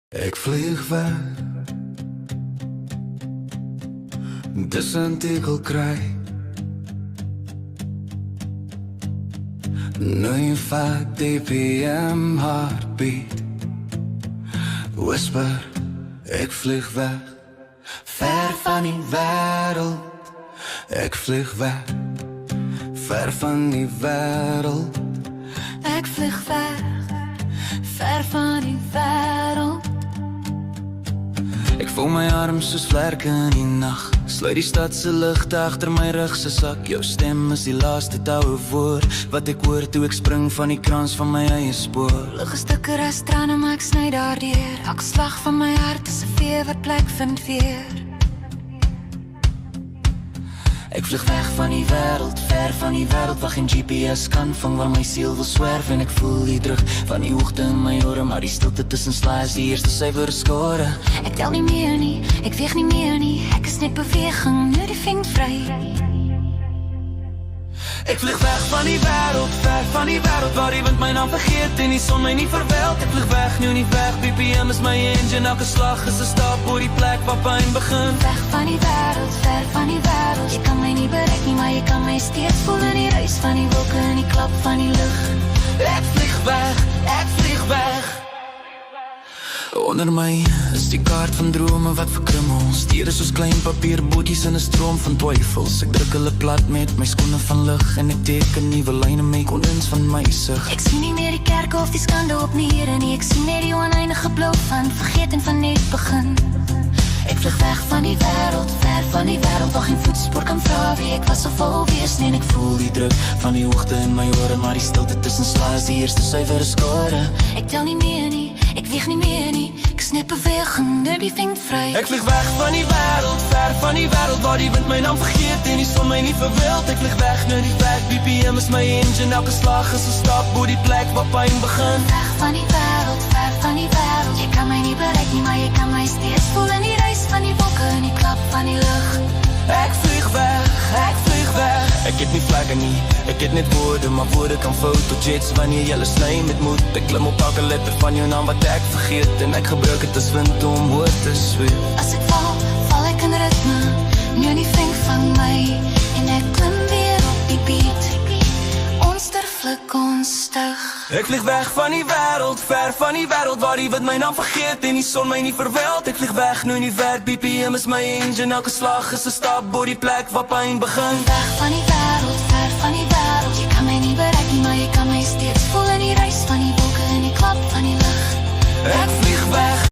Ik vlieg weg, dis een tegelkry. Nu vaak die PM heartbeat whisper, ik vlieg weg, ver van die wêreld. Ik vlieg weg, ver van die wêreld. Ik vlieg weg, ver van die wêreld. Ik voel my arms soos vlerke in die nacht. Sluit die stadse licht agter my rug se sak. Jou stem is die laaste touwe woord wat ek hoor toe ek spring van die krans van my eie spoor. Lig 'n stukkie ras trane maar ek sny daardeur. Elke slag van my hart is 'n vee wat plek vind weer. Ek vlieg weg van die wêreld, ver van die wêreld waar geen GPS kan vang waar my siel wil swerf. En ek voel die druk van die hoogte in my ore, maar die stilte tussen slae is die eerste syfer skare. Ek tel nie meer nie, ek weeg nie meer nie. Ek is net beweging, nu die vink vry. Ek vlieg weg van die wêreld, ver van die wêreld waar die wind my naam vergeet en die son my nie verweld. Ek vlieg weg, nu nie weg, BPM is my engine. Elke slag is 'n stap oor die plek waar pyn begin. Weg van die wêreld, ver van die wêreld. Jy kan my nie bereik nie, maar jy kan my steeds voel in die reis van die wolke en die klap van die lug. Ek vlieg weg, ek vlieg weg. Onder my is die kaart van drome wat verkrummel. Stiere soos klein papierbootjies in 'n stroom van twyfels. Ek druk hulle plat met my skoene van lig en ek teken nuwe lyne met kondens van my sig. Ek sien nie meer die kerke of die skande op niere nie. Ek sien net die oneindige blou van vergeet en van net begin. Ek vlieg weg van die wêreld, ver van die wêreld waar geen voetspoor kan vra wie ek was of wil wees nie. En ek voel die druk van die hoogte in my ore, maar die stilte tussen slae is die eerste suiwere skare. Ek tel nie meer nie, ek weeg nie meer nie. Ek is net beweging, nu die vink vry. Ek vlieg weg van die wêreld, ver van die wêreld waar die wind my naam vergeet en die son my nie verwild. Ek vlieg weg, nu die weg, BPM is my engine. Elke slag is 'n stap oor die plek waar pyn begin. Weg van die wêreld, ver van die wêreld. Jy kan my nie bereik nie, maar jy kan my steeds voel in die reis van die wolke en die klap van die lug. Ek vlieg weg, ek vlieg weg. Ek het nie vlagge nie, ek het net woorde, maar woorde kan fotojets wanneer jy sny met moed. Ek klim op elke letter van jou naam wat ek vergeet en ek gebruik het as wind om hoor te zweef. As ek val, val ek in ritme, nu die vink van my en ek klim weer op die beat. Onsterflik onstig. Ek vlieg weg van die wêreld, ver van die wêreld waar die wind my naam vergeet en die son my nie verweld. Ek vlieg weg, nu nie werk, BPM is my engine. Elke slag is 'n stap oor die plek waar pyn begin. Weg van die wêreld, ver van die wêreld. Jy kan my nie bereik nie, maar jy kan my steeds voel in die reis van die wolke en die klap van die lug. Ek